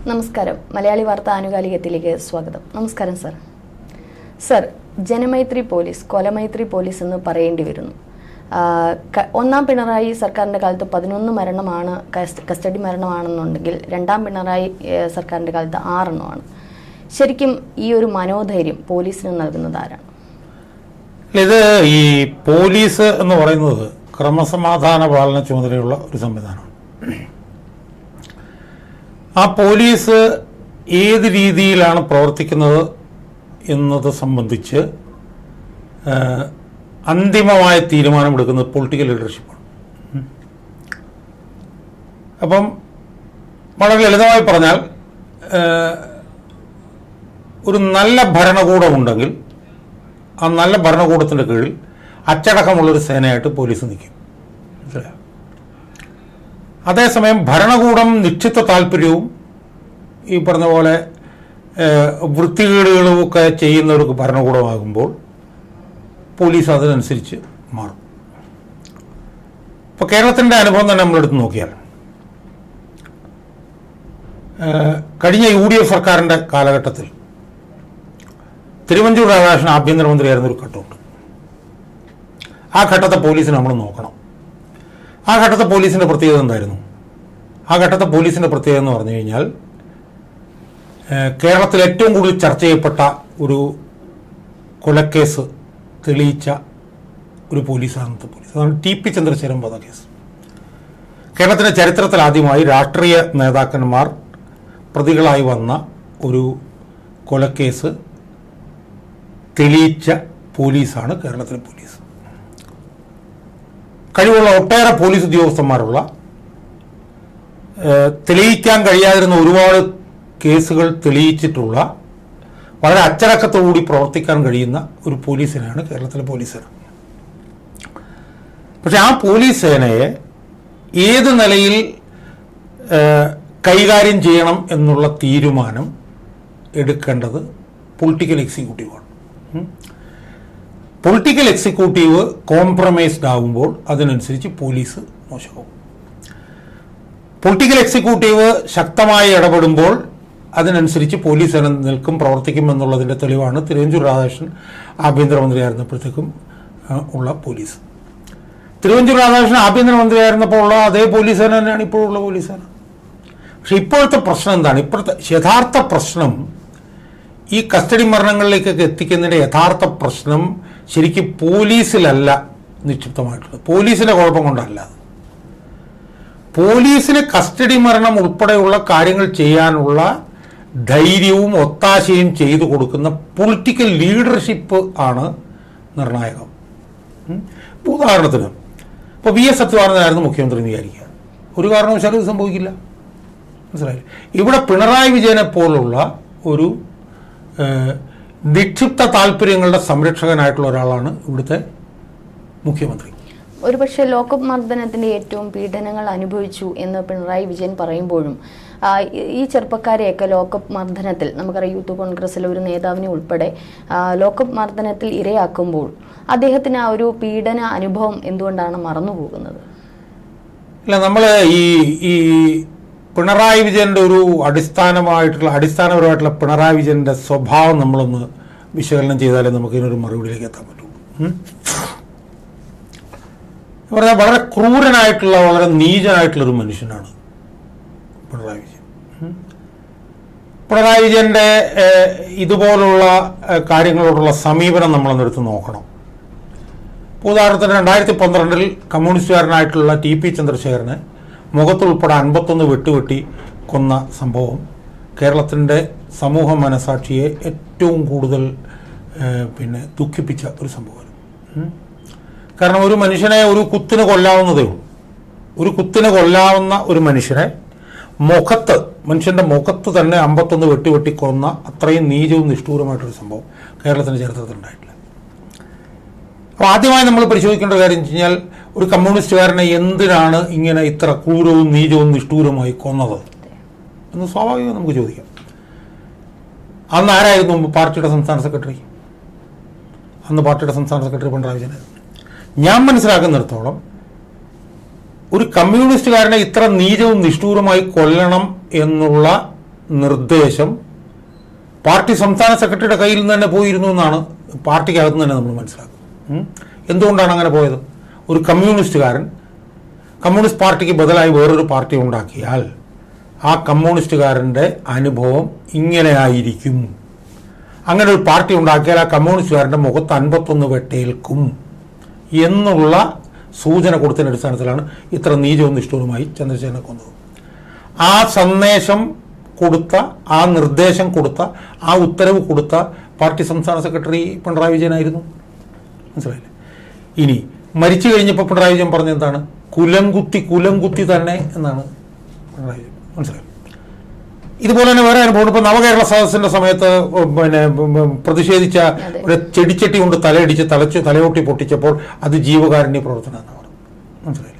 നമസ്കാരം. മലയാളി വാർത്ത ആനുകാലികത്തിലേക്ക് സ്വാഗതം. നമസ്കാരം സർ. സർ, ജനമൈത്രി പോലീസ് കൊലമൈത്രി പോലീസ് എന്ന് പറയേണ്ടി വരുന്നു. ഒന്നാം പിണറായി സർക്കാരിൻ്റെ കാലത്ത് 11 മരണമാണ് കസ്റ്റഡി മരണമാണെന്നുണ്ടെങ്കിൽ രണ്ടാം പിണറായി സർക്കാരിൻ്റെ കാലത്ത് 6 എണ്ണമാണ്. ശരിക്കും ഈ ഒരു മനോധൈര്യം പോലീസിന് നൽകുന്നത് ആരാണ്? ഇത് ഈ പോലീസ് എന്ന് പറയുന്നത് ക്രമസമാധാന പാലന ചുമതലയുള്ള ഒരു സംവിധാനമാണ്. ആ പോലീസ് ഏത് രീതിയിലാണ് പ്രവർത്തിക്കുന്നത് എന്നത് സംബന്ധിച്ച് അന്തിമമായ തീരുമാനമെടുക്കുന്നത് പൊളിറ്റിക്കൽ ലീഡർഷിപ്പാണ്. അപ്പം വളരെ ലളിതമായി പറഞ്ഞാൽ ഒരു നല്ല ഭരണകൂടമുണ്ടെങ്കിൽ ആ നല്ല ഭരണകൂടത്തിൻ്റെ കീഴിൽ അച്ചടക്കമുള്ളൊരു സേനയായിട്ട് പോലീസ് നിൽക്കും. മനസ്സിലായോ? അതേസമയം ഭരണകൂടം നിശ്ചിത താല്പര്യവും ഈ പറഞ്ഞ പോലെ വൃത്തികേടുകളും ഒക്കെ ചെയ്യുന്ന ഒരു ഭരണകൂടമാകുമ്പോൾ പോലീസ് അതിനനുസരിച്ച് മാറും. ഇപ്പോൾ കേരളത്തിൻ്റെ അനുഭവം തന്നെ നമ്മളെടുത്ത് നോക്കിയാൽ കഴിഞ്ഞ UDF സർക്കാരിൻ്റെ കാലഘട്ടത്തിൽ തിരുവഞ്ചൂർ രാധാകൃഷ്ണൻ ആഭ്യന്തരമന്ത്രിയായിരുന്നൊരു ഘട്ടമുണ്ട്. ആ ഘട്ടത്തെ പോലീസിനെ നമ്മൾ നോക്കണം. ആ ഘട്ടത്തെ പോലീസിൻ്റെ പ്രത്യേകത എന്തായിരുന്നു? ആ ഘട്ടത്തെ പോലീസിൻ്റെ പ്രത്യേകത എന്ന് പറഞ്ഞു കഴിഞ്ഞാൽ കേരളത്തിൽ ഏറ്റവും കൂടുതൽ ചർച്ച ചെയ്യപ്പെട്ട ഒരു കൊലക്കേസ് തെളിയിച്ച ഒരു പോലീസാണ് അന്നത്തെ പോലീസ്. അതാണ് TP ചന്ദ്രശേഖരൻ വധക്കേസ്. കേരളത്തിൻ്റെ ചരിത്രത്തിൽ ആദ്യമായി രാഷ്ട്രീയ നേതാക്കന്മാർ പ്രതികളായി വന്ന ഒരു കൊലക്കേസ് തെളിയിച്ച പോലീസാണ് കേരളത്തിലെ പോലീസ്. കഴിവുള്ള ഒട്ടേറെ പോലീസ് ഉദ്യോഗസ്ഥന്മാരുള്ള, തെളിയിക്കാൻ കഴിയാതിരുന്ന ഒരുപാട് കേസുകൾ തെളിയിച്ചിട്ടുള്ള, വളരെ അച്ചടക്കത്തോടുകൂടി പ്രവർത്തിക്കാൻ കഴിയുന്ന ഒരു പോലീസ് സേനയാണ് കേരളത്തിലെ പോലീസ് സേന. പക്ഷെ ആ പോലീസ് സേനയെ ഏത് നിലയിൽ കൈകാര്യം ചെയ്യണം എന്നുള്ള തീരുമാനം എടുക്കേണ്ടത് പൊളിറ്റിക്കൽ എക്സിക്യൂട്ടീവാണ്. പൊളിറ്റിക്കൽ എക്സിക്യൂട്ടീവ് കോംപ്രമൈസ്ഡ് ആകുമ്പോൾ അതിനനുസരിച്ച് പോലീസ് മോശമാകും. പൊളിറ്റിക്കൽ എക്സിക്യൂട്ടീവ് ശക്തമായി ഇടപെടുമ്പോൾ അതിനനുസരിച്ച് പോലീസ് നിൽക്കും, പ്രവർത്തിക്കും എന്നുള്ളതിൻ്റെ തെളിവാണ് തിരുവഞ്ചൂർ രാധാകൃഷ്ണൻ ആഭ്യന്തരമന്ത്രിയായിരുന്നപ്പോഴത്തേക്കും ഉള്ള പോലീസ്. തിരുവഞ്ചൂർ രാധാകൃഷ്ണൻ ആഭ്യന്തരമന്ത്രിയായിരുന്നപ്പോൾ ഉള്ള അതേ പോലീസ് സേന തന്നെയാണ് ഇപ്പോഴുള്ള പോലീസ് സേന. പക്ഷെ ഇപ്പോഴത്തെ പ്രശ്നം എന്താണ്? ഇപ്പോഴത്തെ യഥാർത്ഥ പ്രശ്നം, ഈ കസ്റ്റഡി മരണങ്ങളിലേക്കൊക്കെ എത്തിക്കുന്നതിൻ്റെ യഥാർത്ഥ പ്രശ്നം ശരിക്കും പോലീസിലല്ല നിക്ഷിപ്തമായിട്ടുള്ളത്. പോലീസിൻ്റെ കുഴപ്പം കൊണ്ടല്ല. പോലീസിന് കസ്റ്റഡി മരണം ഉൾപ്പെടെയുള്ള കാര്യങ്ങൾ ചെയ്യാനുള്ള ധൈര്യവും ഒത്താശയും ചെയ്തു കൊടുക്കുന്ന പൊളിറ്റിക്കൽ ലീഡർഷിപ്പ് ആണ് നിർണായകം. ഉദാഹരണത്തിന് ഇപ്പോൾ VS അച്യുതാനന്ദനായിരുന്നു മുഖ്യമന്ത്രി എന്ന് വിചാരിക്കുക. ഒരു കാരണവശാലും ഇത് സംഭവിക്കില്ല. മനസ്സിലായില്ലേ? ഇവിടെ പിണറായി വിജയനെ പോലുള്ള ഒരു നിക്ഷിപ്ത താല്പര്യങ്ങളുടെ സംരക്ഷകനായിട്ടുള്ള ഒരാളാണ് ഇവിടുത്തെ മുഖ്യമന്ത്രി. ഒരുപക്ഷെ ലോക്കപ്പ് മർദ്ദനത്തിന്റെ ഏറ്റവും പീഡനങ്ങൾ അനുഭവിച്ചു എന്ന് പിണറായി വിജയൻ പറയുമ്പോഴും ഈ ചെറുപ്പക്കാരെയൊക്കെ ലോക്കപ്പ് മർദ്ദനത്തിൽ, നമുക്കറിയാം യൂത്ത് കോൺഗ്രസിലെ ഒരു നേതാവിനെ ഉൾപ്പെടെ ലോക്കപ്പ് മർദ്ദനത്തിൽ ഇരയാക്കുമ്പോൾ അദ്ദേഹത്തിന് ആ ഒരു പീഡന അനുഭവം എന്തുകൊണ്ടാണ് മറന്നുപോകുന്നത്? അല്ല, നമ്മൾ ഈ പിണറായി വിജയൻ്റെ ഒരു അടിസ്ഥാനപരമായിട്ടുള്ള പിണറായി വിജയൻ്റെ സ്വഭാവം നമ്മളൊന്ന് വിശകലനം ചെയ്താലേ നമുക്ക് ഇതിനൊരു മറുപടിയിലേക്ക് എത്താൻ പറ്റുള്ളൂ. പറഞ്ഞാൽ വളരെ ക്രൂരനായിട്ടുള്ള, വളരെ നീചനായിട്ടുള്ളൊരു മനുഷ്യനാണ് പിണറായി വിജയൻ. പിണറായി വിജയൻ്റെ ഇതുപോലുള്ള കാര്യങ്ങളോടുള്ള സമീപനം നമ്മളൊന്നെടുത്ത് നോക്കണം. ഉദാഹരണത്തിന് 2012 കമ്മ്യൂണിസ്റ്റുകാരനായിട്ടുള്ള TP ചന്ദ്രശേഖരനെ മുഖത്തുൾപ്പെടെ 51 വെട്ടുവെട്ടി കൊന്ന സംഭവം കേരളത്തിൻ്റെ സമൂഹ മനസാക്ഷിയെ ഏറ്റവും കൂടുതൽ ദുഃഖിപ്പിച്ച ഒരു സംഭവമാണ്. കാരണം ഒരു മനുഷ്യനെ ഒരു കുത്തിന് കൊല്ലാവുന്നതേ ഉള്ളൂ. ഒരു കുത്തിന് കൊല്ലാവുന്ന ഒരു മനുഷ്യനെ മനുഷ്യൻ്റെ മുഖത്ത് തന്നെ 51 വെട്ടി കൊന്ന അത്രയും നീചവും നിഷ്ഠൂരമായിട്ടൊരു സംഭവം കേരളത്തിൻ്റെ ചരിത്രത്തിൽ ഉണ്ടായിട്ടില്ല. അപ്പോൾ ആദ്യമായി നമ്മൾ പരിശോധിക്കേണ്ട കാര്യം വെച്ച് കഴിഞ്ഞാൽ, ഒരു കമ്മ്യൂണിസ്റ്റുകാരനെ എന്തിനാണ് ഇങ്ങനെ ഇത്ര ക്രൂരവും നീചവും നിഷ്ഠൂരമായി കൊന്നത് എന്ന് സ്വാഭാവികം നമുക്ക് ചോദിക്കാം. അന്ന് ആരായിരുന്നു പാർട്ടിയുടെ സംസ്ഥാന സെക്രട്ടറി? അന്ന് പാർട്ടിയുടെ സംസ്ഥാന സെക്രട്ടറി പിണറായി വിജയൻ. ഞാൻ മനസ്സിലാക്കുന്നിടത്തോളം ഒരു കമ്മ്യൂണിസ്റ്റുകാരനെ ഇത്ര നീചവും നിഷ്ഠൂരമായി കൊല്ലണം എന്നുള്ള നിർദ്ദേശം പാർട്ടി സംസ്ഥാന സെക്രട്ടറിയുടെ കയ്യിൽ നിന്ന് തന്നെ പോയിരുന്നു എന്നാണ് പാർട്ടിക്കകത്ത് നിന്ന് തന്നെ നമ്മൾ മനസ്സിലാക്കുന്നത്. എന്തുകൊണ്ടാണ് അങ്ങനെ പോയത്? ഒരു കമ്മ്യൂണിസ്റ്റുകാരൻ കമ്മ്യൂണിസ്റ്റ് പാർട്ടിക്ക് ബദലായി വേറൊരു പാർട്ടി ഉണ്ടാക്കിയാൽ ആ കമ്മ്യൂണിസ്റ്റുകാരൻ്റെ അനുഭവം ഇങ്ങനെ ആയിരിക്കും. അങ്ങനെ ഒരു പാർട്ടി ഉണ്ടാക്കിയാൽ ആ കമ്മ്യൂണിസ്റ്റുകാരൻ്റെ മുഖത്ത് 51 വെട്ടേൽക്കും എന്നുള്ള സൂചന കൊടുത്തതിൻ്റെ അടിസ്ഥാനത്തിലാണ് ഇത്ര നീചവും നിഷ്ഠൂരമായി ചന്ദ്രശേഖരനെ കൊന്നത്. ആ സന്ദേശം കൊടുത്ത, ആ നിർദ്ദേശം കൊടുത്ത, ആ ഉത്തരവ് കൊടുത്ത പാർട്ടി സംസ്ഥാന സെക്രട്ടറി പിണറായി വിജയനായിരുന്നു. മനസ്സിലായില്ലേ? ഇനി മരിച്ചു കഴിഞ്ഞപ്പോൾ പിണറായി വിജയൻ പറഞ്ഞ എന്താണ്? കുലംകുത്തി തന്നെ എന്നാണ് പിണറായി വിജയൻ. മനസ്സിലായി? ഇതുപോലെ തന്നെ വേറെ അനുഭവം. ഇപ്പോൾ നവകേരള സദസ്സിന്റെ സമയത്ത് പ്രതിഷേധിച്ച ഒരു ചെടിച്ചട്ടി കൊണ്ട് തലയിടിച്ച് തലയോട്ടി പൊട്ടിച്ചപ്പോൾ അത് ജീവകാരുണ്യ പ്രവർത്തനം എന്ന് പറഞ്ഞു. മനസ്സിലായില്ലേ?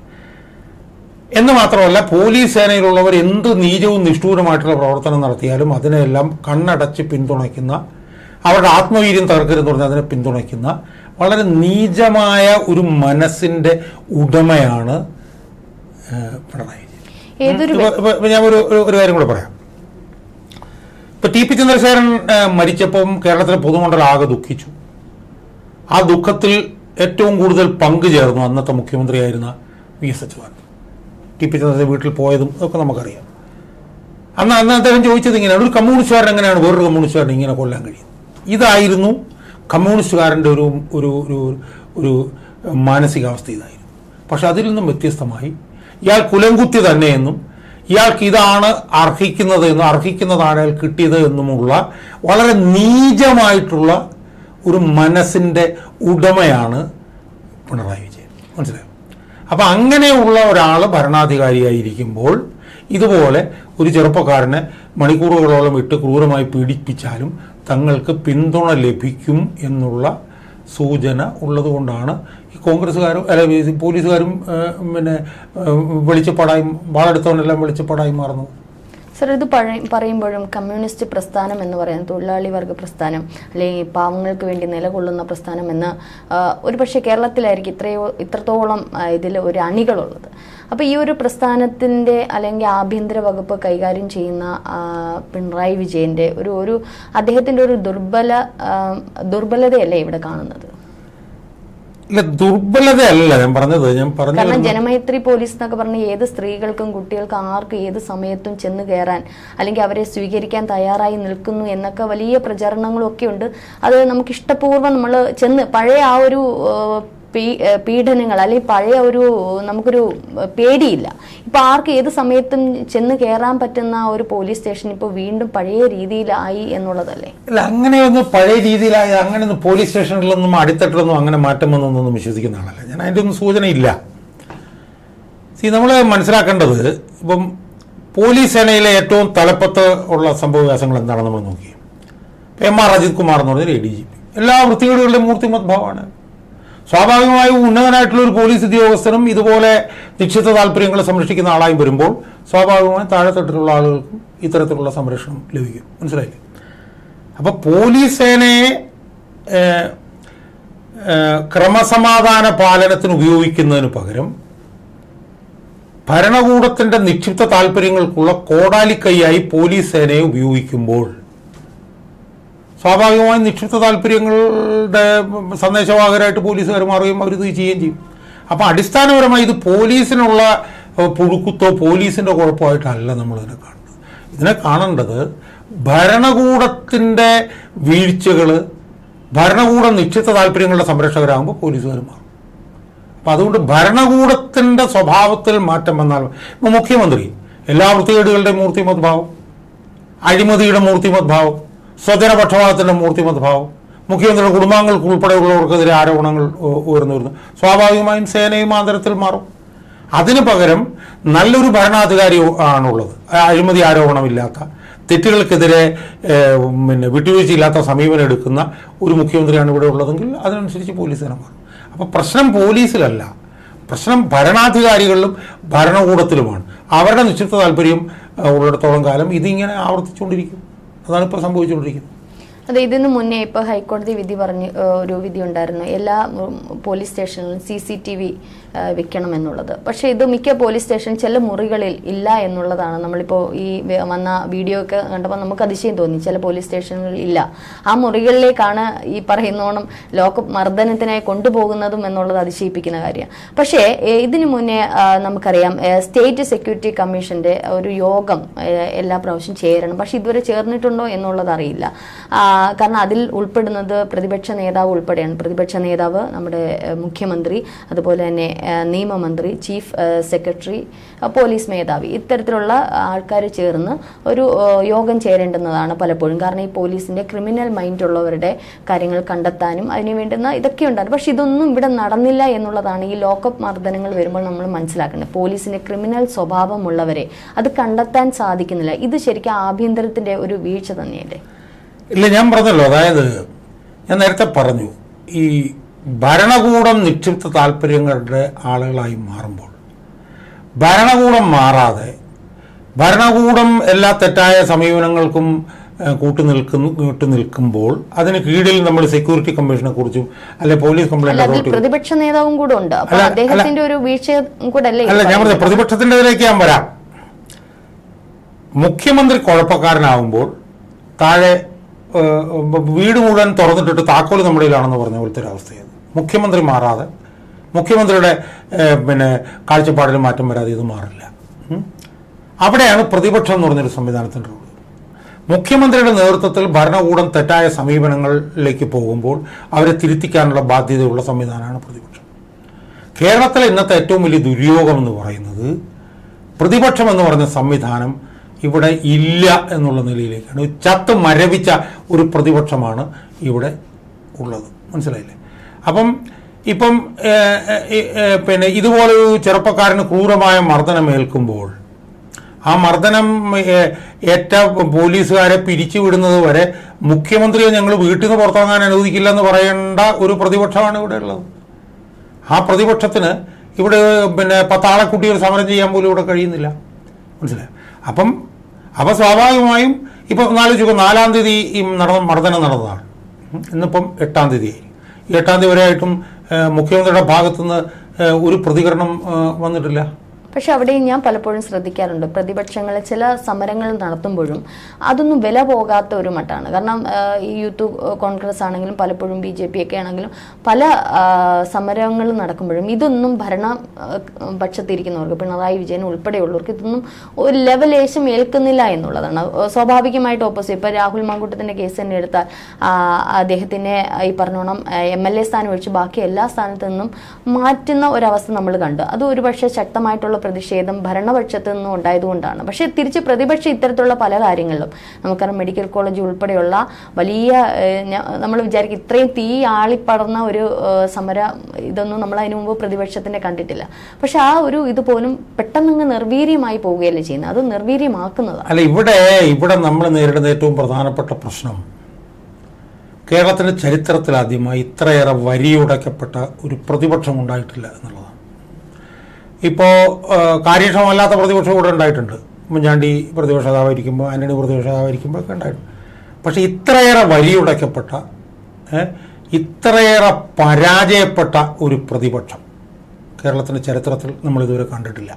എന്ന് മാത്രമല്ല, പോലീസ് സേനയിലുള്ളവർ എന്ത് നീചവും നിഷ്ഠൂരമായിട്ടുള്ള പ്രവർത്തനം നടത്തിയാലും അതിനെല്ലാം കണ്ണടച്ച് പിന്തുണയ്ക്കുന്ന, അവരുടെ ആത്മവീര്യം തകർക്കരുതെന്ന് പറഞ്ഞാൽ അതിനെ പിന്തുണയ്ക്കുന്ന വളരെ നീചമായ ഒരു മനസ്സിന്റെ ഉടമയാണ് പിണറായി വിജയൻ. ഞാൻ ഒരു കാര്യം കൂടെ പറയാം. ഇപ്പൊ ടി പി ചന്ദ്രശേഖരൻ മരിച്ചപ്പം കേരളത്തിലെ പൊതുമണ്ഡലം ആകെ ദുഃഖിച്ചു. ആ ദുഃഖത്തിൽ ഏറ്റവും കൂടുതൽ പങ്കുചേർന്നു അന്നത്തെ മുഖ്യമന്ത്രിയായിരുന്ന വി.എസ്. അച്യുതാനന്ദൻ. ടി പി ചന്ദ്രശേഖരൻ വീട്ടിൽ പോയതും അതൊക്കെ നമുക്കറിയാം. അന്ന് അദ്ദേഹം ചോദിച്ചത് ഇങ്ങനെയാണ്: ഒരു കമ്മ്യൂണിസ്റ്റുകാരൻ എങ്ങനെയാണ് വേറൊരു കമ്മ്യൂണിസ്റ്റുകാരൻ ഇങ്ങനെ കൊല്ലാൻ കഴിയുന്നത്? ഇതായിരുന്നു കമ്മ്യൂണിസ്റ്റുകാരൻ്റെ ഒരു മാനസികാവസ്ഥ ഇതായിരുന്നു. പക്ഷെ അതിൽ നിന്നും വ്യത്യസ്തമായി ഇയാൾ കുലംകുത്തി തന്നെയെന്നും ഇയാൾക്ക് ഇതാണ് അർഹിക്കുന്നതെന്നും അർഹിക്കുന്നതാണ് അയാൾ കിട്ടിയത് എന്നുമുള്ള വളരെ നീചമായിട്ടുള്ള ഒരു മനസ്സിൻ്റെ ഉടമയാണ് പിണറായി വിജയൻ. മനസ്സിലായോ? അപ്പം അങ്ങനെയുള്ള ഒരാൾ ഭരണാധികാരിയായിരിക്കുമ്പോൾ ഇതുപോലെ ഒരു ചെറുപ്പക്കാരനെ മണിക്കൂറുകളോളം ഇട്ട് ക്രൂരമായി പീഡിപ്പിച്ചാലും തങ്ങൾക്ക് പിന്തുണ ലഭിക്കും എന്നുള്ള സൂചന ഉള്ളതുകൊണ്ടാണ് ഈ കോൺഗ്രസ്സുകാരും അല്ല പോലീസുകാരും പിന്നെ വെളിച്ചപ്പാടായി വാളെടുത്തവനെല്ലാം വെളിച്ചപ്പാടായി മാറുന്നത്. സർ, ഇത് പറയുമ്പോഴും കമ്മ്യൂണിസ്റ്റ് പ്രസ്ഥാനം എന്ന് പറയുന്നത് തൊഴിലാളി വർഗ പ്രസ്ഥാനം അല്ലെങ്കിൽ പാവങ്ങൾക്ക് വേണ്ടി നിലകൊള്ളുന്ന പ്രസ്ഥാനം എന്ന് ഒരുപക്ഷെ കേരളത്തിലായിരിക്കും ഇത്രത്തോളം ഇതിൽ ഒരു അണികളുള്ളത്. അപ്പോൾ ഈ ഒരു പ്രസ്ഥാനത്തിൻ്റെ അല്ലെങ്കിൽ ആഭ്യന്തര വകുപ്പ് കൈകാര്യം ചെയ്യുന്ന പിണറായി വിജയൻ്റെ ഒരു അദ്ദേഹത്തിൻ്റെ ഒരു ദുർബലതയല്ലേ ഇവിടെ കാണുന്നത്? ഇല്ല, ദുർബലതയല്ല ഞാൻ പറഞ്ഞത്. കാരണം ജനമൈത്രി പോലീസ് എന്നൊക്കെ പറഞ്ഞ ഏത് സ്ത്രീകൾക്കും കുട്ടികൾക്കും ആർക്കും ഏത് സമയത്തും ചെന്ന് കയറാൻ അല്ലെങ്കിൽ അവരെ സ്വീകരിക്കാൻ തയ്യാറായി നിൽക്കുന്നു എന്നൊക്കെ വലിയ പ്രചരണങ്ങളും ഒക്കെ ഉണ്ട്. അത് നമുക്ക് ഇഷ്ടപൂർവ്വം നമ്മൾ ചെന്ന് പഴയ ആ ഒരു പീഡനങ്ങൾ അല്ലെങ്കിൽ പഴയ നമുക്കൊരു പേടിയില്ല. ഇപ്പൊ ആർക്ക് ഏത് സമയത്തും ചെന്ന് കയറാൻ പറ്റുന്ന ഒരു പോലീസ് സ്റ്റേഷൻ ഇപ്പോൾ വീണ്ടും പഴയ രീതിയിലായി എന്നുള്ളതല്ലേ? അല്ല, അങ്ങനെയൊന്നും പഴയ രീതിയിലായി അങ്ങനെയൊന്നും പോലീസ് സ്റ്റേഷനിലൊന്നും അടിത്തട്ടിലൊന്നും അങ്ങനെ മാറ്റം വന്നൊന്നും വിശ്വസിക്കുന്ന ആളല്ല ഞാൻ. അതിൻ്റെ ഒന്നും സൂചനയില്ല. നമ്മൾ മനസ്സിലാക്കേണ്ടത്, ഇപ്പം പോലീസ് സേനയിലെ ഏറ്റവും തലപ്പത്ത് ഉള്ള സംഭവവികാസങ്ങൾ എന്താണെന്ന് നമ്മൾ നോക്കി. എം.ആർ. അജിത് കുമാർ എന്ന് പറഞ്ഞൊരു ADGP എല്ലാ വൃത്തികേടുകളുടെയും മൂർത്തിമത് ഭാവമാണ്. സ്വാഭാവികമായും ഉന്നതനായിട്ടുള്ള ഒരു പോലീസ് ഉദ്യോഗസ്ഥനും ഇതുപോലെ നിശ്ചിത താല്പര്യങ്ങളെ സംരക്ഷിക്കുന്ന ആളായി വരുമ്പോൾ സ്വാഭാവികമായും താഴെത്തട്ടിലുള്ള ആളുകൾക്കും ഇത്തരത്തിലുള്ള സംരക്ഷണം ലഭിക്കും. മനസ്സിലായില്ലേ? അപ്പോൾ പോലീസ് സേനയെ ക്രമസമാധാന പാലനത്തിന് ഉപയോഗിക്കുന്നതിന് പകരം ഭരണകൂടത്തിന്റെ നിക്ഷിപ്ത താല്പര്യങ്ങൾക്കുള്ള കോടാലിക്കൈയായി പോലീസ് സേനയെ ഉപയോഗിക്കുമ്പോൾ സ്വാഭാവികമായും നിക്ഷിപ്ത താല്പര്യങ്ങളുടെ സന്ദേശവാഹകരായിട്ട് പോലീസുകാർ മാറുകയും അവരിത് ചെയ്യുകയും ചെയ്യും. അപ്പം അടിസ്ഥാനപരമായി ഇത് പോലീസിനുള്ള പുഴുക്കുത്തോ പോലീസിൻ്റെ കുഴപ്പമായിട്ടല്ല നമ്മളിതിനെ കാണുന്നത്. ഇതിനെ കാണേണ്ടത് ഭരണകൂടത്തിൻ്റെ വീഴ്ചകൾ, ഭരണകൂടം നിശ്ചിത താല്പര്യങ്ങളുടെ സംരക്ഷകരാകുമ്പോൾ പോലീസുകാർ മാറും. അപ്പം അതുകൊണ്ട് ഭരണകൂടത്തിൻ്റെ സ്വഭാവത്തിൽ മാറ്റം വന്നാൽ ഇപ്പോൾ മുഖ്യമന്ത്രി എല്ലാ വൃത്തികേടുകളുടെയും മൂർത്തിമത് ഭാവം, അഴിമതിയുടെ മൂർത്തിമത് ഭാവം, സ്വജനപക്ഷപാതത്തിൻ്റെ മൂർത്തിമത് ഭാവം, മുഖ്യമന്ത്രിയുടെ കുടുംബാംഗങ്ങൾക്ക് ഉൾപ്പെടെയുള്ളവർക്കെതിരെ ആരോപണങ്ങൾ ഉയർന്നു വരുന്നു. സ്വാഭാവികമായും സേനയും ആന്തരത്തിൽ മാറും. അതിന് പകരം നല്ലൊരു ഭരണാധികാരി ആണുള്ളത്, അഴിമതി ആരോപണമില്ലാത്ത, തെറ്റുകൾക്കെതിരെ വിട്ടുവീഴ്ചയില്ലാത്ത സമീപനം എടുക്കുന്ന ഒരു മുഖ്യമന്ത്രിയാണ് ഇവിടെ ഉള്ളതെങ്കിൽ അതിനനുസരിച്ച് പോലീസ് സേന മാറും. അപ്പോൾ പ്രശ്നം പോലീസിലല്ല, പ്രശ്നം ഭരണാധികാരികളിലും ഭരണകൂടത്തിലുമാണ്. അവരുടെ നിശ്ചിത താല്പര്യം ഉള്ളിടത്തോളം കാലം ഇതിങ്ങനെ ആവർത്തിച്ചുകൊണ്ടിരിക്കും. അതാണ് ഇപ്പോൾ സംഭവിച്ചുകൊണ്ടിരിക്കുന്നത്. അതെ, ഇതിന് മുന്നേ ഇപ്പോൾ ഹൈക്കോടതി ഒരു വിധി ഉണ്ടായിരുന്നു. എല്ലാ പോലീസ് സ്റ്റേഷനിലും CCTV വെക്കണം എന്നുള്ളത്. പക്ഷേ ഇത് മിക്ക പോലീസ് സ്റ്റേഷൻ ചില മുറികളിൽ ഇല്ല എന്നുള്ളതാണ്. നമ്മളിപ്പോൾ ഈ വന്ന വീഡിയോ ഒക്കെ കണ്ടപ്പോൾ നമുക്ക് അതിശയം തോന്നി. ചില പോലീസ് സ്റ്റേഷനുകളിൽ ഇല്ല. ആ മുറികളിലേക്കാണ് ഈ പറയുന്നോണം ലോക്കപ്പ് മർദ്ദനത്തിനായി കൊണ്ടുപോകുന്നതും എന്നുള്ളത് അതിശയിപ്പിക്കുന്ന കാര്യമാണ്. പക്ഷേ ഇതിനു മുന്നേ നമുക്കറിയാം സ്റ്റേറ്റ് സെക്യൂരിറ്റി കമ്മീഷന്റെ ഒരു യോഗം എല്ലാ പ്രാവശ്യം ചേരണം. പക്ഷെ ഇതുവരെ ചേർന്നിട്ടുണ്ടോ എന്നുള്ളത് അറിയില്ല. കാരണം അതിൽ ഉൾപ്പെടുന്നത് പ്രതിപക്ഷ നേതാവ് ഉൾപ്പെടെയാണ്. പ്രതിപക്ഷ നേതാവ്, നമ്മുടെ മുഖ്യമന്ത്രി, അതുപോലെ തന്നെ നിയമമന്ത്രി, ചീഫ് സെക്രട്ടറി, പോലീസ് മേധാവി, ഇത്തരത്തിലുള്ള ആൾക്കാർ ചേർന്ന് ഒരു യോഗം ചേരേണ്ടുന്നതാണ് പലപ്പോഴും. കാരണം ഈ പോലീസിന്റെ ക്രിമിനൽ മൈൻഡ് ഉള്ളവരുടെ കാര്യങ്ങൾ കണ്ടെത്താനും അതിന് വേണ്ടുന്ന ഇതൊക്കെ ഉണ്ടായിരുന്നു. പക്ഷെ ഇതൊന്നും ഇവിടെ നടന്നില്ല എന്നുള്ളതാണ് ഈ ലോക്കപ്പ് മർദ്ദനങ്ങൾ വരുമ്പോൾ നമ്മൾ മനസ്സിലാക്കുന്നത്. പോലീസിന്റെ ക്രിമിനൽ സ്വഭാവമുള്ളവരെ അത് കണ്ടെത്താൻ സാധിക്കുന്നില്ല. ഇത് ശരിക്കും ആഭ്യന്തരത്തിന്റെ ഒരു വീഴ്ച തന്നെയല്ലേ? ഇല്ല, ഞാൻ പറഞ്ഞല്ലോ, അതായത് ഞാൻ നേരത്തെ പറഞ്ഞു, ഈ ഭരണകൂടം നിക്ഷിപ്ത താല്പര്യങ്ങളുടെ ആളുകളായി മാറുമ്പോൾ ഭരണകൂടം മാറാതെ ഭരണകൂടം എല്ലാ തെറ്റായ സമീപനങ്ങൾക്കും കൂട്ടുനിൽക്കുമ്പോൾ അതിന് കീഴിൽ നമ്മൾ സെക്യൂരിറ്റി കമ്മീഷനെ കുറിച്ചും അല്ലെ പോലീസ് കംപ്ലൈന്റ് അതോറിറ്റി, പ്രതിപക്ഷ നേതാവും കൂടെ ഉണ്ട്. അദ്ദേഹത്തിന്റെ ഒരു വീഴ്ച കൂടെ അല്ലേ? അല്ല, ഞാൻ പറഞ്ഞ പ്രതിപക്ഷത്തിന്റെ ഇതിലേക്ക് ഞാൻ വരാം. മുഖ്യമന്ത്രി കുഴപ്പക്കാരനാവുമ്പോൾ താഴെ വീട് മുഴുവൻ തുറന്നിട്ടിട്ട് താക്കോല് നമ്മുടെ കയ്യിലാണെന്ന് പറഞ്ഞ പോലത്തെ ഒരവസ്ഥയാണ്. മുഖ്യമന്ത്രി മാറാതെ, മുഖ്യമന്ത്രിയുടെ കാഴ്ചപ്പാടിൽ മാറ്റം വരാതെ ഇത് മാറില്ല. അവിടെയാണ് പ്രതിപക്ഷം എന്ന് പറഞ്ഞൊരു സംവിധാനത്തിൻ്റെ റോൾ. മുഖ്യമന്ത്രിയുടെ നേതൃത്വത്തിൽ ഭരണകൂടം തെറ്റായ സമീപനങ്ങളിലേക്ക് പോകുമ്പോൾ അവരെ തിരുത്തിക്കാനുള്ള ബാധ്യതയുള്ള സംവിധാനമാണ് പ്രതിപക്ഷം. കേരളത്തിലെ ഇന്നത്തെ ഏറ്റവും വലിയ ദുര്യോഗം എന്ന് പറയുന്നത് പ്രതിപക്ഷം എന്ന് പറഞ്ഞ സംവിധാനം ഇവിടെ ഇല്ല എന്നുള്ള നിലയിലേക്കാണ്. ചത്ത് മരവിച്ച ഒരു പ്രതിപക്ഷമാണ് ഇവിടെ ഉള്ളത്. മനസ്സിലായില്ലേ? ഇപ്പം ഇതുപോലൊരു ചെറുപ്പക്കാരന് ക്രൂരമായ മർദ്ദനമേൽക്കുമ്പോൾ ആ മർദ്ദനം ഏറ്റ പോലീസുകാരെ പിരിച്ചുവിടുന്നത് വരെ മുഖ്യമന്ത്രിയെ ഞങ്ങൾ വീട്ടിൽ നിന്ന് പുറത്തിറങ്ങാൻ അനുവദിക്കില്ല എന്ന് പറയേണ്ട ഒരു പ്രതിപക്ഷമാണ് ഇവിടെ ഉള്ളത്. ആ പ്രതിപക്ഷത്തിന് ഇവിടെ 10 ആളെ കൂട്ടി ഒരു സമരം ചെയ്യാൻ പോലും ഇവിടെ കഴിയുന്നില്ല. മനസ്സിലായി? അപ്പം സ്വാഭാവികമായും ഇപ്പം 4-ാം തീയതി ഈ മർദ്ദനം നടന്നതാണ്. ഇന്നിപ്പം 8-ാം തീയതിയായി. ഈ 8-ാം തീയതി വരെയായിട്ടും മുഖ്യമന്ത്രിയുടെ ഭാഗത്തുനിന്ന് ഒരു പ്രതികരണം വന്നിട്ടില്ല. പക്ഷെ അവിടെയും ഞാൻ പലപ്പോഴും ശ്രദ്ധിക്കാറുണ്ട്, പ്രതിപക്ഷങ്ങൾ ചില സമരങ്ങൾ നടത്തുമ്പോഴും അതൊന്നും വില പോകാത്ത ഒരു മട്ടാണ്. കാരണം ഈ യൂത്ത് കോൺഗ്രസ് ആണെങ്കിലും പലപ്പോഴും BJP ഒക്കെ ആണെങ്കിലും പല സമരങ്ങൾ നടക്കുമ്പോഴും ഇതൊന്നും ഭരണപക്ഷത്തിരിക്കുന്നവർക്ക്, പിണറായി വിജയൻ ഉൾപ്പെടെയുള്ളവർക്ക് ഇതൊന്നും ഒരു ലെവലേശം ഏൽക്കുന്നില്ല എന്നുള്ളതാണ്. സ്വാഭാവികമായിട്ട് ഓപ്പോസിറ്റ്, ഇപ്പോൾ രാഹുൽ മാങ്കൂട്ടത്തിൻ്റെ കേസ് തന്നെ എടുത്താൽ അദ്ദേഹത്തിനെ ഈ പറഞ്ഞോണം MLA സ്ഥാനം ഒഴിച്ച് ബാക്കി എല്ലാ സ്ഥാനത്തു നിന്നും മാറ്റുന്ന ഒരവസ്ഥ നമ്മൾ കണ്ടു. അത് ഒരുപക്ഷെ ശക്തമായിട്ടുള്ള പ്രതിഷേധം ഭരണപക്ഷത്ത് നിന്നും ഉണ്ടായതുകൊണ്ടാണ്. പക്ഷേ തിരിച്ച് പ്രതിപക്ഷം ഇത്തരത്തിലുള്ള പല കാര്യങ്ങളിലും നമുക്കറിയാം, മെഡിക്കൽ കോളേജ് ഉൾപ്പെടെയുള്ള വലിയ, നമ്മൾ വിചാരിക്കും ഇത്രയും തീ ആളിപ്പടർന്ന ഒരു സമരം ഇതൊന്നും നമ്മൾ അതിനു മുമ്പ് പ്രതിപക്ഷത്തിൻ്റെ കണ്ടിട്ടില്ല. പക്ഷെ ആ ഒരു ഇതുപോലും പെട്ടെന്ന് നിർവീര്യമായി പോവുകയല്ലേ ചെയ്യുന്നത്. അത് നിർവീര്യമാക്കുന്നതാണ്. അല്ല, ഇവിടെ നമ്മൾ നേരിടുന്ന ഏറ്റവും പ്രധാനപ്പെട്ട പ്രശ്നം കേരളത്തിന്റെ ചരിത്രത്തിൽ ആദ്യമായി ഇത്രയേറെ വരിയുടയ്ക്കപ്പെട്ട ഒരു പ്രതിപക്ഷം ഉണ്ടായിട്ടില്ല എന്നുള്ളതാണ്. ഇപ്പോൾ കാര്യക്ഷമമല്ലാത്ത പ്രതിപക്ഷം ഇവിടെ ഉണ്ടായിട്ടുണ്ട്. ഉമ്മൻചാണ്ടി പ്രതിപക്ഷ നേതാവായിരിക്കുമ്പോൾ, ആന്റണി പ്രതിപക്ഷ നേതാവായിരിക്കുമ്പോൾ ഒക്കെ ഉണ്ടായിട്ടുണ്ട്. പക്ഷെ ഇത്രയേറെ വരിയുടയ്ക്കപ്പെട്ട, ഇത്രയേറെ പരാജയപ്പെട്ട ഒരു പ്രതിപക്ഷം കേരളത്തിൻ്റെ ചരിത്രത്തിൽ നമ്മളിതുവരെ കണ്ടിട്ടില്ല.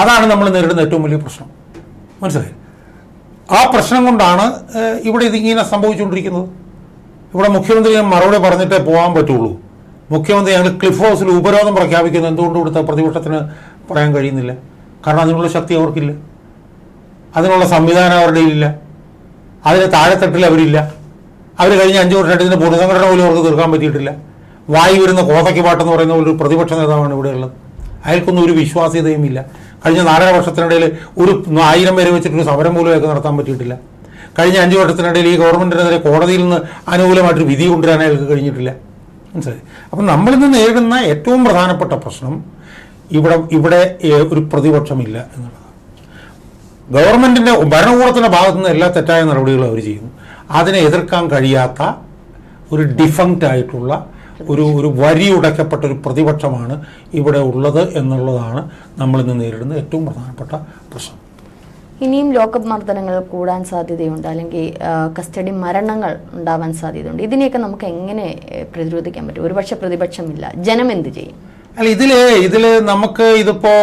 അതാണ് നമ്മൾ നേരിടുന്ന ഏറ്റവും വലിയ പ്രശ്നം. മനസ്സിലായി? ആ പ്രശ്നം കൊണ്ടാണ് ഇവിടെ ഇതിങ്ങനെ സംഭവിച്ചുകൊണ്ടിരിക്കുന്നത്. ഇവിടെ മുഖ്യമന്ത്രി മറുപടി പറഞ്ഞിട്ടേ പോകാൻ പറ്റുള്ളൂ. മുഖ്യമന്ത്രി ഞങ്ങൾ ക്ലിഫ് ഹൗസിൽ ഉപരോധം പ്രഖ്യാപിക്കുന്നു. എന്തുകൊണ്ട് ഇവിടുത്തെ പ്രതിപക്ഷത്തിന് പറയാൻ കഴിയുന്നില്ല? കാരണം അതിനുള്ള ശക്തി അവർക്കില്ല, അതിനുള്ള സംവിധാനം അവരുടെ ഇല്ല, അതിന് താഴെത്തട്ടിൽ അവരില്ല. അവർ കഴിഞ്ഞ 5 വർഷമായിട്ട് ഇതിൻ്റെ പൊതുസംഘടന പോലും അവർക്ക് തീർക്കാൻ പറ്റിയിട്ടില്ല. വായി വരുന്ന കോതയ്ക്ക് പാട്ടെന്ന് പറയുന്ന ഒരു പ്രതിപക്ഷ നേതാവാണ് ഇവിടെ ഉള്ളത്. അയാൾക്കൊന്നും ഒരു വിശ്വാസ്യതയും ഇല്ല. കഴിഞ്ഞ 4.5 വർഷത്തിനിടയിൽ ഒരു 1000 പേരെ വെച്ചിട്ടൊരു സമരം പോലും അയാൾക്ക് നടത്താൻ പറ്റിയിട്ടില്ല. കഴിഞ്ഞ 5 വർഷത്തിനിടയിൽ ഈ ഗവൺമെൻറ്റിനെതിരെ കോടതിയിൽ നിന്ന് അനുകൂലമായിട്ടൊരു വിധി കൊണ്ടുവരാൻ അയാൾക്ക് കഴിഞ്ഞിട്ടില്ല. മനസ്സിലായി? അപ്പം നമ്മളിന്ന് നേരിടുന്ന ഏറ്റവും പ്രധാനപ്പെട്ട പ്രശ്നം ഇവിടെ ഒരു പ്രതിപക്ഷമില്ല എന്നുള്ളതാണ്. ഗവൺമെൻറ്റിൻ്റെ ഭരണകൂടത്തിൻ്റെ ഭാഗത്തുനിന്ന് എല്ലാ തെറ്റായ നടപടികളും അവർ ചെയ്യുന്നു. അതിനെ എതിർക്കാൻ കഴിയാത്ത ഒരു ഡിഫങ്ക്റ്റ് ആയിട്ടുള്ള ഒരു വരിയുടയ്ക്കപ്പെട്ട ഒരു പ്രതിപക്ഷമാണ് ഇവിടെ ഉള്ളത് എന്നുള്ളതാണ് നമ്മളിന്ന് നേരിടുന്ന ഏറ്റവും പ്രധാനപ്പെട്ട പ്രശ്നം. ഇനിയും ലോക്കപ്പ് മർദ്ദനങ്ങൾ കൂടാൻ സാധ്യതയുണ്ട്, അല്ലെങ്കിൽ കസ്റ്റഡി മരണങ്ങൾ ഉണ്ടാവാൻ സാധ്യതയുണ്ട്. ഇതിനെയൊക്കെ നമുക്ക് എങ്ങനെ പ്രതിരോധിക്കാൻ പറ്റും? ഒരുപക്ഷെ പ്രതിപക്ഷമില്ല, ജനം എന്ത് ചെയ്യും? അല്ല, ഇതില് നമുക്ക് ഇതിപ്പോ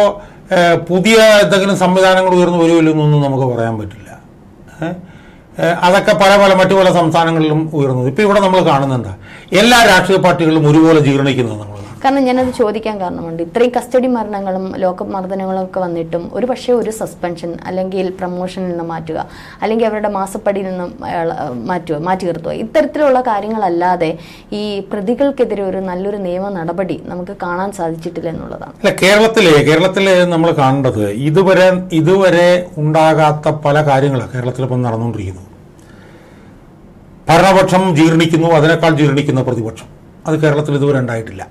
പുതിയ എന്തെങ്കിലും സംവിധാനങ്ങൾ ഉയർന്നു വരുമല്ലെന്നൊന്നും നമുക്ക് പറയാൻ പറ്റില്ല. അതൊക്കെ മറ്റു പല സംസ്ഥാനങ്ങളിലും ഉയർന്നു. ഇപ്പൊ ഇവിടെ നമ്മൾ കാണുന്നുണ്ട് എല്ലാ രാഷ്ട്രീയ പാർട്ടികളും ഒരുപോലെ ജീർണിക്കുന്നത് നമ്മൾ. കാരണം ഞാനത് ചോദിക്കാൻ കാരണമുണ്ട്, ഇത്രയും കസ്റ്റഡി മരണങ്ങളും ലോക്കപ്പ് മർദ്ദനങ്ങളും ഒക്കെ വന്നിട്ടും ഒരു പക്ഷേ ഒരു സസ്പെൻഷൻ അല്ലെങ്കിൽ പ്രമോഷനിൽ നിന്ന് മാറ്റുക, അല്ലെങ്കിൽ അവരുടെ മാസപ്പടിയിൽ നിന്ന് മാറ്റി നിർത്തുക, ഇത്തരത്തിലുള്ള കാര്യങ്ങളല്ലാതെ ഈ പ്രതികൾക്കെതിരെ ഒരു നല്ലൊരു നിയമ നടപടി നമുക്ക് കാണാൻ സാധിച്ചിട്ടില്ല എന്നുള്ളതാണ്. അല്ല, കേരളത്തില് നമ്മൾ കാണേണ്ടത് ഇതുവരെ ഉണ്ടാകാത്ത പല കാര്യങ്ങളാണ് കേരളത്തിലിപ്പം നടന്നുകൊണ്ടിരിക്കുന്നത്. ഭരണപക്ഷം ജീർണിക്കുന്നു, അതിനേക്കാൾ ജീർണിക്കുന്ന പ്രതിപക്ഷം. അത് കേരളത്തിൽ ഇതുവരെ ഉണ്ടായിട്ടില്ല.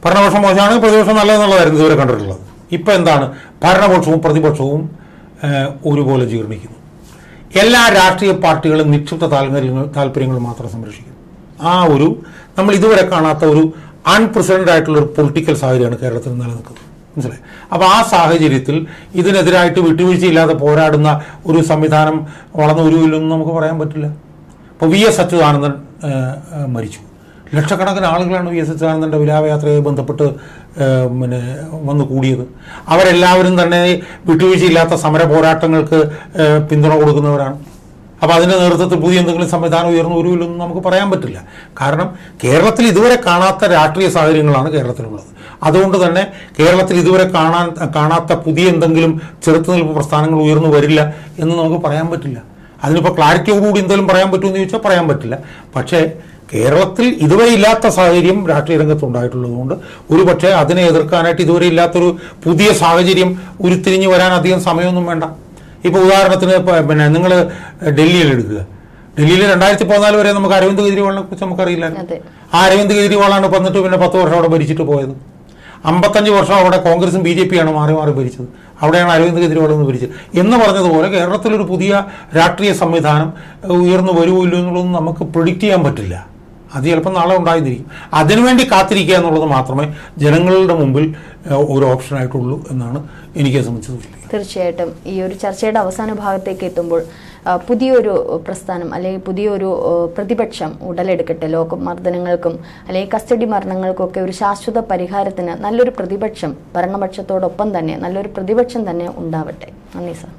ഭരണപക്ഷം മോശമാണ്, പ്രതിപക്ഷം നല്ലതെന്നുള്ളതായിരുന്നു ഇതുവരെ കണ്ടിട്ടുള്ളത്. ഇപ്പം എന്താണ്, ഭരണപക്ഷവും പ്രതിപക്ഷവും ഒരുപോലെ ജീർണിക്കുന്നു. എല്ലാ രാഷ്ട്രീയ പാർട്ടികളും നിക്ഷിപ്ത താല്പര്യങ്ങൾ മാത്രം സംരക്ഷിക്കുന്നു. നമ്മൾ ഇതുവരെ കാണാത്ത ഒരു അൺപ്രസിഡന്റ് ആയിട്ടുള്ള ഒരു പൊളിറ്റിക്കൽ സാഹചര്യമാണ് കേരളത്തിൽ നിലനിൽക്കുന്നത്. മനസ്സിലായി? അപ്പോൾ ആ സാഹചര്യത്തിൽ ഇതിനെതിരായിട്ട് വിട്ടുവീഴ്ചയില്ലാതെ പോരാടുന്ന ഒരു സംവിധാനം വളർന്നു വരുമില്ലെന്ന് നമുക്ക് പറയാൻ പറ്റില്ല. ഇപ്പോൾ VS അച്യുതാനന്ദൻ മരിച്ചു. ലക്ഷക്കണക്കിന് ആളുകളാണ് VS അച്യുതാനന്ദൻ്റെ വിലാപയാത്രയുമായി ബന്ധപ്പെട്ട് വന്നു കൂടിയത്. അവരെല്ലാവരും തന്നെ വിട്ടുവീഴ്ചയില്ലാത്ത സമര പോരാട്ടങ്ങൾക്ക് പിന്തുണ കൊടുക്കുന്നവരാണ്. അപ്പോൾ അതിൻ്റെ നേതൃത്വത്തിൽ പുതിയ എന്തെങ്കിലും സംവിധാനം ഉയർന്നു വരുമില്ലെന്ന് നമുക്ക് പറയാൻ പറ്റില്ല. കാരണം കേരളത്തിൽ ഇതുവരെ കാണാത്ത രാഷ്ട്രീയ സാഹചര്യങ്ങളാണ് കേരളത്തിലുള്ളത്. അതുകൊണ്ട് തന്നെ കേരളത്തിൽ ഇതുവരെ കാണാത്ത പുതിയ എന്തെങ്കിലും ചെറുത്തുനിൽപ്പ് പ്രസ്ഥാനങ്ങൾ ഉയർന്നു വരില്ല എന്ന് നമുക്ക് പറയാൻ പറ്റില്ല. അതിനിപ്പോൾ ക്ലാരിറ്റിയോടുകൂടി എന്തെങ്കിലും പറയാൻ പറ്റുമെന്ന് ചോദിച്ചാൽ പറയാൻ പറ്റില്ല. പക്ഷേ കേരളത്തിൽ ഇതുവരെ ഇല്ലാത്ത സാഹചര്യം രാഷ്ട്രീയ രംഗത്തുണ്ടായിട്ടുള്ളതുകൊണ്ട് ഒരുപക്ഷെ അതിനെ എതിർക്കാനായിട്ട് ഇതുവരെ ഇല്ലാത്തൊരു പുതിയ സാഹചര്യം ഉരുത്തിരിഞ്ഞ് വരാൻ അധികം സമയമൊന്നും വേണ്ട. ഇപ്പോൾ ഉദാഹരണത്തിന് നിങ്ങൾ ഡൽഹിയിൽ എടുക്കുക. ഡൽഹിയിൽ 2014 വരെ നമുക്ക് അരവിന്ദ് കെജ്രിവാളിനെ കുറിച്ച് നമുക്കറിയില്ലായിരുന്നു. ആ അരവിന്ദ് കെജ്രിവാളാണ് വന്നിട്ട് പിന്നെ 10 വർഷം അവിടെ ഭരിച്ചിട്ട് പോയത്. 55 വർഷം അവിടെ കോൺഗ്രസും BJP-യാണ് മാറി ഭരിച്ചത്. അവിടെയാണ് അരവിന്ദ് കെജ്രിവാൾ എന്ന് ഭരിച്ചത്. എന്ന് പറഞ്ഞതുപോലെ കേരളത്തിലൊരു പുതിയ രാഷ്ട്രീയ സംവിധാനം ഉയർന്നു വരുമല്ലോ എന്നുള്ളതൊന്നും നമുക്ക് പ്രിഡിക്റ്റ് ചെയ്യാൻ പറ്റില്ല. അത് ചിലപ്പോൾ നാളെ ഉണ്ടായിരിക്കും. അതിനുവേണ്ടി കാത്തിരിക്കുക എന്നുള്ളത് മാത്രമേ ജനങ്ങളുടെ മുമ്പിൽ ഒരു ഓപ്ഷനായിട്ടുള്ളൂ എന്നാണ് എനിക്ക് സംബന്ധിച്ചത്. തീർച്ചയായിട്ടും ഈ ഒരു ചർച്ചയുടെ അവസാന ഭാഗത്തേക്ക് എത്തുമ്പോൾ പുതിയൊരു പ്രസ്ഥാനം അല്ലെങ്കിൽ പുതിയൊരു പ്രതിപക്ഷം ഉടലെടുക്കട്ടെ. ലോക്കപ്പ് മർദ്ദനങ്ങൾക്കും അല്ലെങ്കിൽ കസ്റ്റഡി മരണങ്ങൾക്കൊക്കെ ഒരു ശാശ്വത പരിഹാരത്തിന് നല്ലൊരു പ്രതിപക്ഷം, ഭരണപക്ഷത്തോടൊപ്പം തന്നെ നല്ലൊരു പ്രതിപക്ഷം തന്നെ ഉണ്ടാവട്ടെ. നന്ദി സാർ.